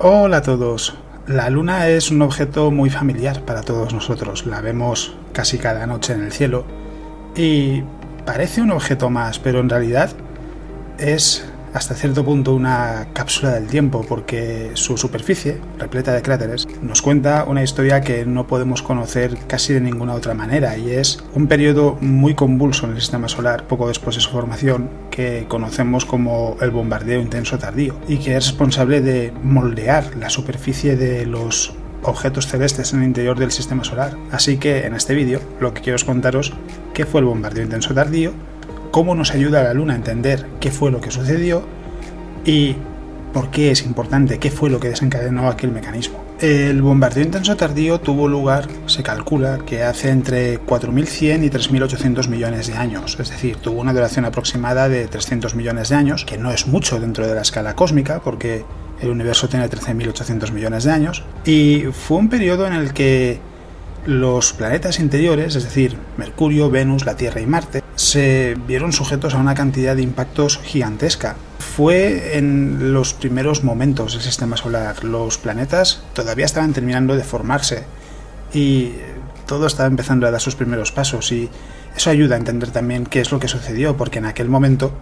Hola a todos. La Luna es un objeto muy familiar para todos nosotros. La vemos casi cada noche en el cielo y parece un objeto más, pero en realidad es hasta cierto punto una cápsula del tiempo, porque su superficie, repleta de cráteres, nos cuenta una historia que no podemos conocer casi de ninguna otra manera, y es un periodo muy convulso en el sistema solar poco después de su formación, que conocemos como el bombardeo intenso tardío, y que es responsable de moldear la superficie de los objetos celestes en el interior del sistema solar. Así que en este vídeo lo que quiero es contaros qué fue el bombardeo intenso tardío, cómo nos ayuda a la Luna a entender qué fue lo que sucedió y por qué es importante, qué fue lo que desencadenó aquel mecanismo. El bombardeo intenso tardío tuvo lugar, se calcula, que hace entre 4.100 y 3.800 millones de años, es decir, tuvo una duración aproximada de 300 millones de años, que no es mucho dentro de la escala cósmica, porque el universo tiene 13.800 millones de años, y fue un periodo en el que los planetas interiores, es decir, Mercurio, Venus, la Tierra y Marte, se vieron sujetos a una cantidad de impactos gigantesca. Fue en los primeros momentos del sistema solar. Los planetas todavía estaban terminando de formarse y todo estaba empezando a dar sus primeros pasos, y eso ayuda a entender también qué es lo que sucedió, porque en aquel momento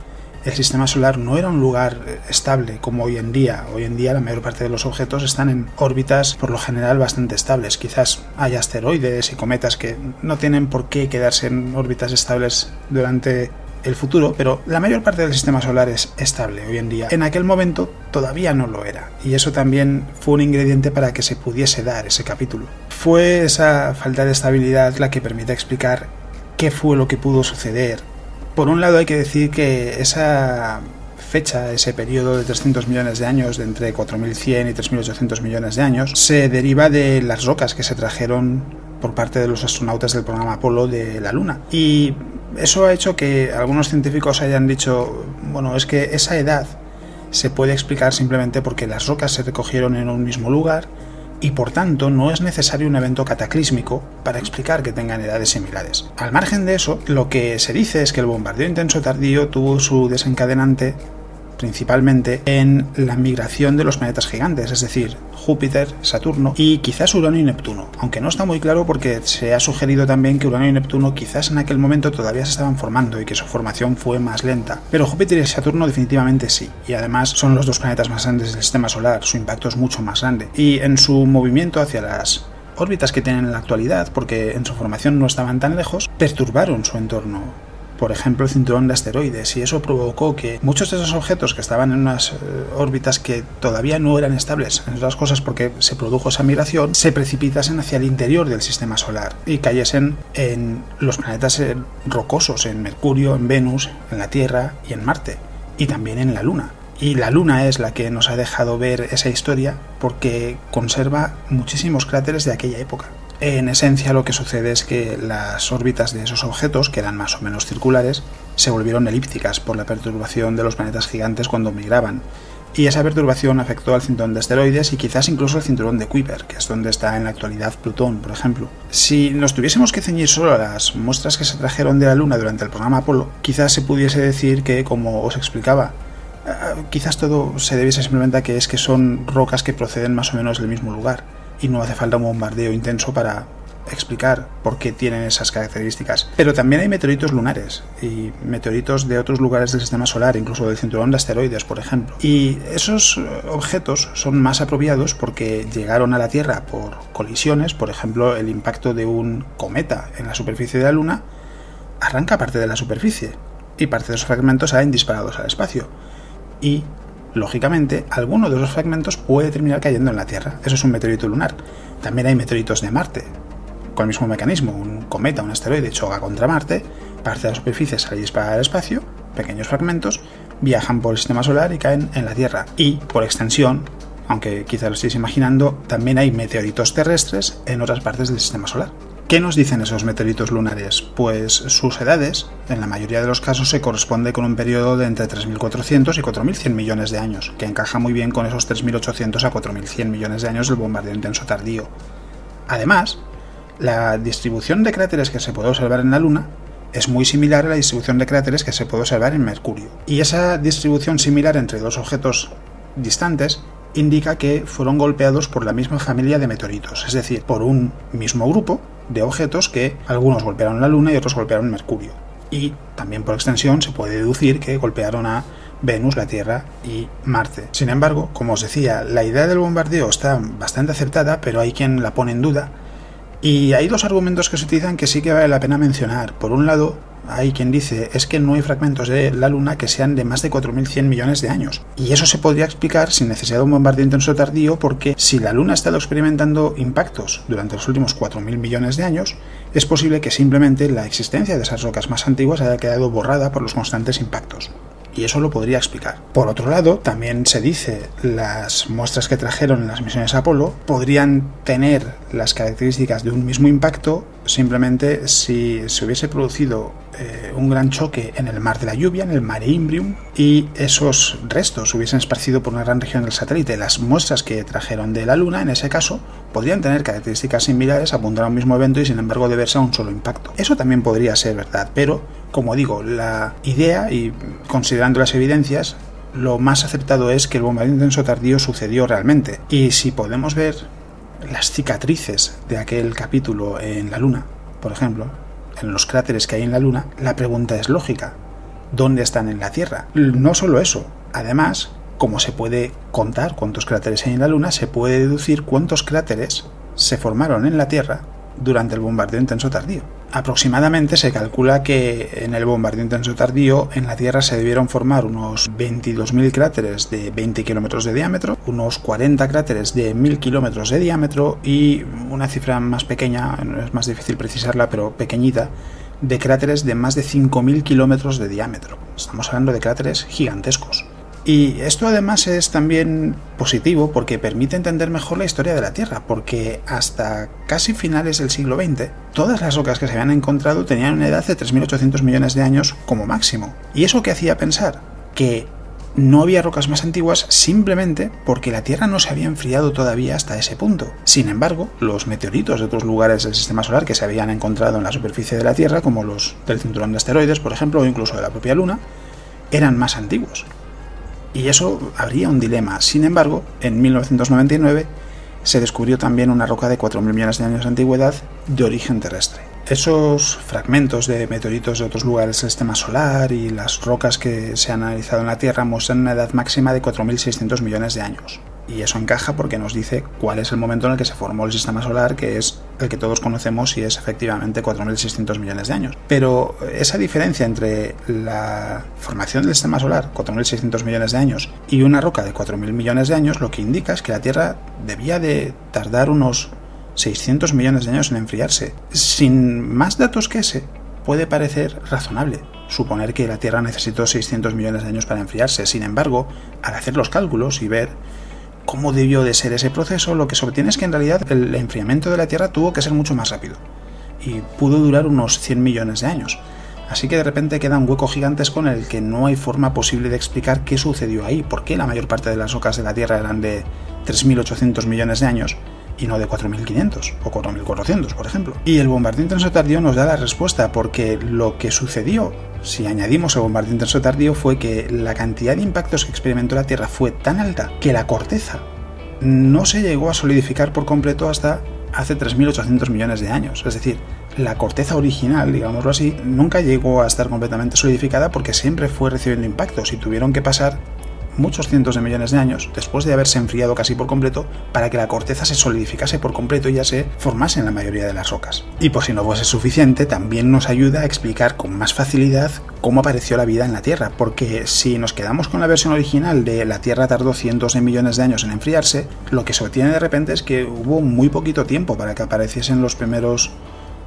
el sistema solar no era un lugar estable como hoy en día. Hoy en día la mayor parte de los objetos están en órbitas por lo general bastante estables. Quizás haya asteroides y cometas que no tienen por qué quedarse en órbitas estables durante el futuro, pero la mayor parte del sistema solar es estable hoy en día. En aquel momento todavía no lo era, y eso también fue un ingrediente para que se pudiese dar ese capítulo. Fue esa falta de estabilidad la que permite explicar qué fue lo que pudo suceder. Por un lado hay que decir que esa fecha, ese periodo de 300 millones de años, de entre 4.100 y 3.800 millones de años, se deriva de las rocas que se trajeron por parte de los astronautas del programa Apolo de la Luna. Y eso ha hecho que algunos científicos hayan dicho, bueno, es que esa edad se puede explicar simplemente porque las rocas se recogieron en un mismo lugar, y por tanto no es necesario un evento cataclísmico para explicar que tengan edades similares. Al margen de eso, lo que se dice es que el bombardeo intenso tardío tuvo su desencadenante principalmente en la migración de los planetas gigantes, es decir, Júpiter, Saturno y quizás Urano y Neptuno, aunque no está muy claro, porque se ha sugerido también que Urano y Neptuno quizás en aquel momento todavía se estaban formando y que su formación fue más lenta, pero Júpiter y Saturno definitivamente sí, y además son los dos planetas más grandes del sistema solar, su impacto es mucho más grande, y en su movimiento hacia las órbitas que tienen en la actualidad, porque en su formación no estaban tan lejos, perturbaron su entorno. Por ejemplo, el cinturón de asteroides, y eso provocó que muchos de esos objetos que estaban en unas órbitas que todavía no eran estables, entre otras cosas porque se produjo esa migración, se precipitasen hacia el interior del sistema solar y cayesen en los planetas rocosos, en Mercurio, en Venus, en la Tierra y en Marte, y también en la Luna. Y la Luna es la que nos ha dejado ver esa historia porque conserva muchísimos cráteres de aquella época. En esencia, lo que sucede es que las órbitas de esos objetos, que eran más o menos circulares, se volvieron elípticas por la perturbación de los planetas gigantes cuando migraban, y esa perturbación afectó al cinturón de asteroides y quizás incluso al cinturón de Kuiper, que es donde está en la actualidad Plutón, por ejemplo. Si nos tuviésemos que ceñir solo a las muestras que se trajeron de la Luna durante el programa Apolo, quizás se pudiese decir que, como os explicaba, quizás todo se debiese simplemente a que son rocas que proceden más o menos del mismo lugar, y no hace falta un bombardeo intenso para explicar por qué tienen esas características. Pero también hay meteoritos lunares y meteoritos de otros lugares del sistema solar, incluso del cinturón de asteroides, por ejemplo. Y esos objetos son más apropiados porque llegaron a la Tierra por colisiones. Por ejemplo, el impacto de un cometa en la superficie de la Luna arranca parte de la superficie y parte de esos fragmentos salen disparados al espacio. Y lógicamente, alguno de esos fragmentos puede terminar cayendo en la Tierra. Eso es un meteorito lunar. También hay meteoritos de Marte, con el mismo mecanismo. Un cometa, un asteroide choca contra Marte, parte de la superficie sale disparada al espacio, pequeños fragmentos viajan por el sistema solar y caen en la Tierra. Y, por extensión, aunque quizá lo estéis imaginando, también hay meteoritos terrestres en otras partes del sistema solar. ¿Qué nos dicen esos meteoritos lunares? Pues sus edades, en la mayoría de los casos, se corresponde con un periodo de entre 3.400 y 4.100 millones de años, que encaja muy bien con esos 3.800 a 4.100 millones de años del bombardeo intenso tardío. Además, la distribución de cráteres que se puede observar en la Luna es muy similar a la distribución de cráteres que se puede observar en Mercurio. Y esa distribución similar entre dos objetos distantes indica que fueron golpeados por la misma familia de meteoritos, es decir, por un mismo grupo de objetos que algunos golpearon la Luna y otros golpearon Mercurio. Y también por extensión se puede deducir que golpearon a Venus, la Tierra y Marte. Sin embargo, como os decía, la idea del bombardeo está bastante aceptada, pero hay quien la pone en duda. Y hay dos argumentos que se utilizan que sí que vale la pena mencionar. Por un lado, hay quien dice es que no hay fragmentos de la Luna que sean de más de 4.100 millones de años. Y eso se podría explicar sin necesidad de un bombardeo intenso tardío, porque si la Luna ha estado experimentando impactos durante los últimos 4.000 millones de años, es posible que simplemente la existencia de esas rocas más antiguas haya quedado borrada por los constantes impactos. Y eso lo podría explicar. Por otro lado, también se dice las muestras que trajeron en las misiones Apolo podrían tener las características de un mismo impacto simplemente si se hubiese producido un gran choque en el mar de la lluvia, en el Mare Imbrium, y esos restos se hubiesen esparcido por una gran región del satélite. Las muestras que trajeron de la Luna, en ese caso, podrían tener características similares, apuntar a un mismo evento y sin embargo deberse a un solo impacto. Eso también podría ser verdad, pero, como digo, la idea, y considerando las evidencias, lo más aceptado es que el bombardeo intenso tardío sucedió realmente. Y si podemos ver las cicatrices de aquel capítulo en la Luna, por ejemplo, en los cráteres que hay en la Luna, la pregunta es lógica: ¿dónde están en la Tierra? No solo eso, además, como se puede contar cuántos cráteres hay en la Luna, se puede deducir cuántos cráteres se formaron en la Tierra durante el bombardeo intenso tardío. Aproximadamente se calcula que en el bombardeo intenso tardío en la Tierra se debieron formar unos 22.000 cráteres de 20 kilómetros de diámetro, unos 40 cráteres de 1.000 kilómetros de diámetro y una cifra más pequeña, es más difícil precisarla, pero pequeñita, de cráteres de más de 5.000 kilómetros de diámetro. Estamos hablando de cráteres gigantescos. Y esto además es también positivo porque permite entender mejor la historia de la Tierra, porque hasta casi finales del siglo XX, todas las rocas que se habían encontrado tenían una edad de 3.800 millones de años como máximo. ¿Y eso qué hacía pensar? Que no había rocas más antiguas simplemente porque la Tierra no se había enfriado todavía hasta ese punto. Sin embargo, los meteoritos de otros lugares del sistema solar que se habían encontrado en la superficie de la Tierra, como los del cinturón de asteroides, por ejemplo, o incluso de la propia Luna, eran más antiguos. Y eso habría un dilema. Sin embargo, en 1999 se descubrió también una roca de 4.000 millones de años de antigüedad de origen terrestre. Esos fragmentos de meteoritos de otros lugares del sistema solar y las rocas que se han analizado en la Tierra muestran una edad máxima de 4.600 millones de años. Y eso encaja porque nos dice cuál es el momento en el que se formó el sistema solar, que es el que todos conocemos y es efectivamente 4.600 millones de años. Pero esa diferencia entre la formación del sistema solar, 4.600 millones de años, y una roca de 4.000 millones de años, lo que indica es que la Tierra debía de tardar unos 600 millones de años en enfriarse. Sin más datos que ese, puede parecer razonable suponer que la Tierra necesitó 600 millones de años para enfriarse. Sin embargo, al hacer los cálculos y ver cómo debió de ser ese proceso, lo que se obtiene es que en realidad el enfriamiento de la Tierra tuvo que ser mucho más rápido y pudo durar unos 100 millones de años. Así que de repente queda un hueco gigantesco en el que no hay forma posible de explicar qué sucedió ahí, por qué la mayor parte de las rocas de la Tierra eran de 3.800 millones de años y no de 4.500 o 4.400, por ejemplo. Y el bombardeo intenso tardío nos da la respuesta, porque lo que sucedió, si añadimos el bombardeo intenso tardío, fue que la cantidad de impactos que experimentó la Tierra fue tan alta que la corteza no se llegó a solidificar por completo hasta hace 3.800 millones de años. Es decir, la corteza original, digámoslo así, nunca llegó a estar completamente solidificada porque siempre fue recibiendo impactos y tuvieron que pasar muchos cientos de millones de años después de haberse enfriado casi por completo para que la corteza se solidificase por completo y ya se formase en la mayoría de las rocas. Y por si no fuese suficiente, también nos ayuda a explicar con más facilidad cómo apareció la vida en la Tierra, porque si nos quedamos con la versión original de la Tierra tardó cientos de millones de años en enfriarse, lo que se obtiene de repente es que hubo muy poquito tiempo para que apareciesen los primeros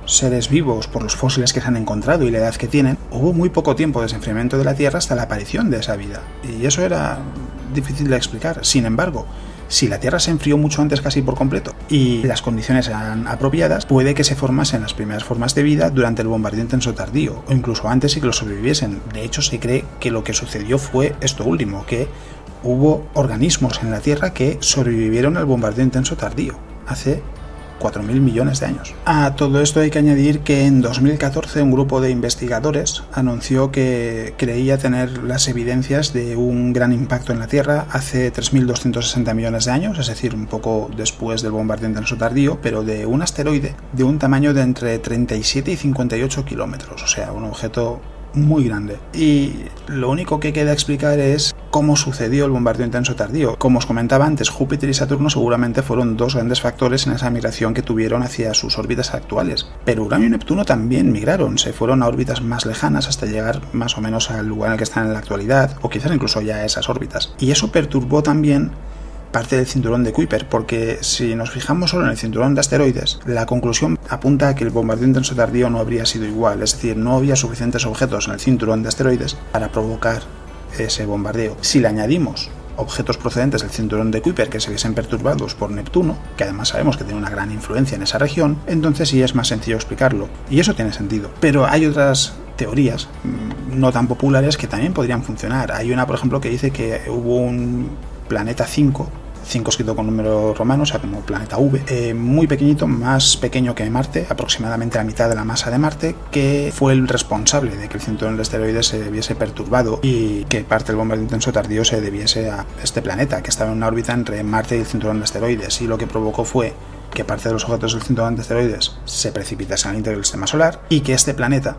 seres vivos por los fósiles que se han encontrado y la edad que tienen. Hubo muy poco tiempo de desenfriamiento de la Tierra hasta la aparición de esa vida, y eso era difícil de explicar. Sin embargo, si la Tierra se enfrió mucho antes casi por completo y las condiciones eran apropiadas, puede que se formasen las primeras formas de vida durante el bombardeo intenso tardío, o incluso antes y que lo sobreviviesen. De hecho, se cree que lo que sucedió fue esto último, que hubo organismos en la Tierra que sobrevivieron al bombardeo intenso tardío hace 4.000 millones de años. A todo esto hay que añadir que en 2014 un grupo de investigadores anunció que creía tener las evidencias de un gran impacto en la Tierra hace 3.260 millones de años, es decir, un poco después del bombardeo intenso tardío, pero de un asteroide de un tamaño de entre 37 y 58 kilómetros, o sea, un objeto muy grande. Y lo único que queda explicar es cómo sucedió el bombardeo intenso tardío. Como os comentaba antes, Júpiter y Saturno seguramente fueron dos grandes factores en esa migración que tuvieron hacia sus órbitas actuales. Pero Urano y Neptuno también migraron, se fueron a órbitas más lejanas hasta llegar más o menos al lugar en el que están en la actualidad, o quizás incluso ya a esas órbitas. Y eso perturbó también parte del cinturón de Kuiper, porque si nos fijamos solo en el cinturón de asteroides, la conclusión apunta a que el bombardeo intenso tardío no habría sido igual, es decir, no había suficientes objetos en el cinturón de asteroides para provocar ese bombardeo. Si le añadimos objetos procedentes del cinturón de Kuiper que se viesen perturbados por Neptuno, que además sabemos que tiene una gran influencia en esa región, entonces sí es más sencillo explicarlo, y eso tiene sentido. Pero hay otras teorías no tan populares que también podrían funcionar. Hay una, por ejemplo, que dice que hubo un planeta 5 escrito con número romano, o sea, como planeta V, muy pequeñito, más pequeño que Marte, aproximadamente la mitad de la masa de Marte, que fue el responsable de que el cinturón de asteroides se viese perturbado y que parte del bombardeo intenso tardío se debiese a este planeta, que estaba en una órbita entre Marte y el cinturón de asteroides, y lo que provocó fue que parte de los objetos del cinturón de asteroides se precipitasen al interior del sistema solar y que este planeta,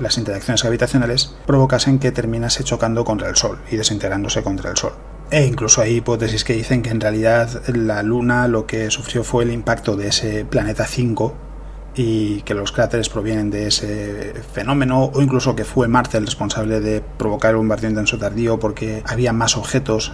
las interacciones gravitacionales, provocasen que terminase chocando contra el Sol y desintegrándose contra el Sol. E incluso hay hipótesis que dicen que en realidad la Luna lo que sufrió fue el impacto de ese planeta 5 y que los cráteres provienen de ese fenómeno, o incluso que fue Marte el responsable de provocar el bombardeo intenso tardío porque había más objetos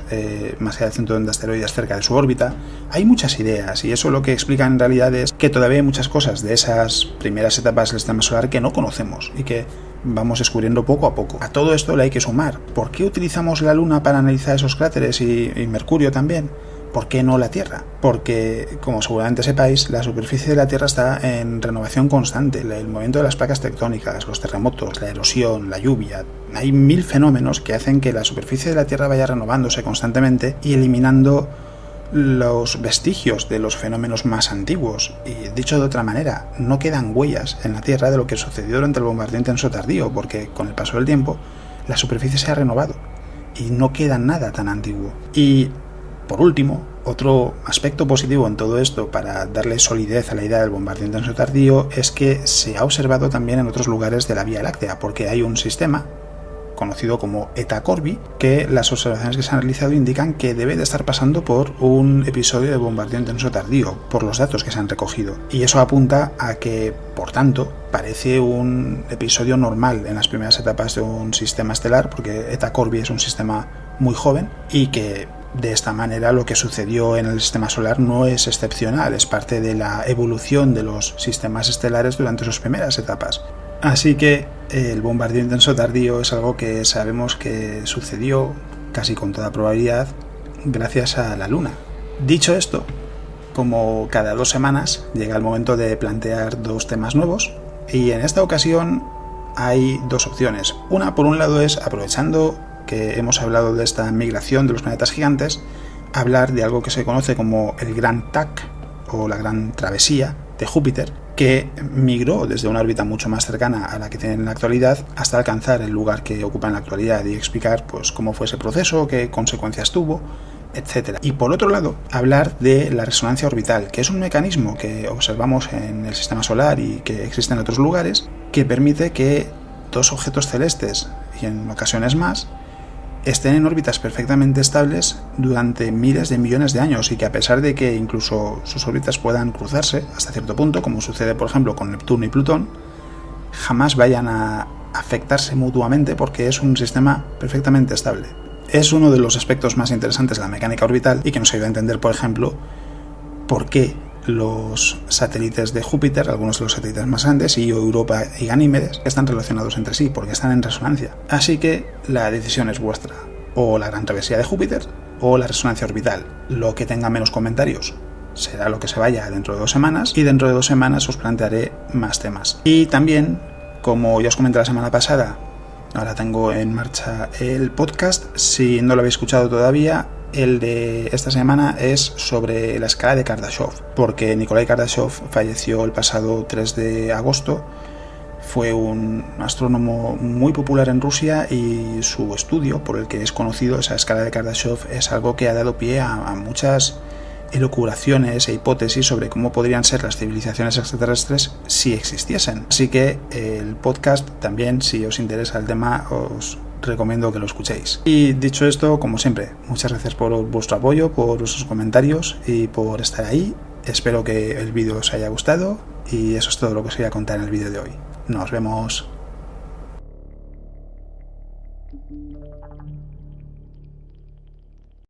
más allá del cinturón de asteroides cerca de su órbita. Hay muchas ideas y eso lo que explica en realidad es que todavía hay muchas cosas de esas primeras etapas del sistema solar que no conocemos y que vamos descubriendo poco a poco. A todo esto le hay que sumar: ¿por qué utilizamos la Luna para analizar esos cráteres y Mercurio también? ¿Por qué no la Tierra? Porque, como seguramente sepáis, la superficie de la Tierra está en renovación constante. El movimiento de las placas tectónicas, los terremotos, la erosión, la lluvia. Hay 1000 fenómenos que hacen que la superficie de la Tierra vaya renovándose constantemente y eliminando los vestigios de los fenómenos más antiguos. Y dicho de otra manera, no quedan huellas en la Tierra de lo que sucedió durante el bombardeo intenso tardío, porque con el paso del tiempo la superficie se ha renovado y no queda nada tan antiguo. Y por último, otro aspecto positivo en todo esto para darle solidez a la idea del bombardeo intenso tardío es que se ha observado también en otros lugares de la Vía Láctea, porque hay un sistema conocido como Eta Corvi, que las observaciones que se han realizado indican que debe de estar pasando por un episodio de bombardeo intenso tardío, por los datos que se han recogido. Y eso apunta a que, por tanto, parece un episodio normal en las primeras etapas de un sistema estelar, porque Eta Corvi es un sistema muy joven y que de esta manera lo que sucedió en el sistema solar no es excepcional, es parte de la evolución de los sistemas estelares durante sus primeras etapas. Así que el bombardeo intenso tardío es algo que sabemos que sucedió casi con toda probabilidad gracias a la Luna. Dicho esto, como cada 2 semanas llega el momento de plantear 2 temas nuevos, y en esta ocasión hay 2 opciones. Una, por un lado, es, aprovechando que hemos hablado de esta migración de los planetas gigantes, hablar de algo que se conoce como el Gran TAC o la Gran Travesía de Júpiter, que migró desde una órbita mucho más cercana a la que tiene en la actualidad hasta alcanzar el lugar que ocupa en la actualidad, y explicar pues cómo fue ese proceso, qué consecuencias tuvo, etc. Y por otro lado, hablar de la resonancia orbital, que es un mecanismo que observamos en el sistema solar y que existe en otros lugares, que permite que 2 objetos celestes, y en ocasiones más, estén en órbitas perfectamente estables durante miles de millones de años, y que a pesar de que incluso sus órbitas puedan cruzarse hasta cierto punto, como sucede por ejemplo con Neptuno y Plutón, jamás vayan a afectarse mutuamente porque es un sistema perfectamente estable. Es uno de los aspectos más interesantes de la mecánica orbital y que nos ayuda a entender, por ejemplo, por qué los satélites de Júpiter, algunos de los satélites más grandes, Io, Europa y Ganímedes, están relacionados entre sí porque están en resonancia. Así que la decisión es vuestra: o la Gran Travesía de Júpiter o la resonancia orbital. Lo que tenga menos comentarios será lo que se vaya dentro de 2 semanas, y dentro de 2 semanas os plantearé más temas. Y también, como ya os comenté la semana pasada, Ahora tengo en marcha el podcast. Si no lo habéis escuchado todavía, el de esta semana es sobre la escala de Kardashev, porque Nikolai Kardashev falleció el pasado 3 de agosto. Fue un astrónomo muy popular en Rusia y su estudio, por el que es conocido, esa escala de Kardashev, es algo que ha dado pie a muchas elucubraciones e hipótesis sobre cómo podrían ser las civilizaciones extraterrestres si existiesen. Así que el podcast también, si os interesa el tema, os recomiendo que lo escuchéis. Y dicho esto, como siempre, muchas gracias por vuestro apoyo, por vuestros comentarios y por estar ahí. Espero que el vídeo os haya gustado y eso es todo lo que os quería contar en el vídeo de hoy. Nos vemos.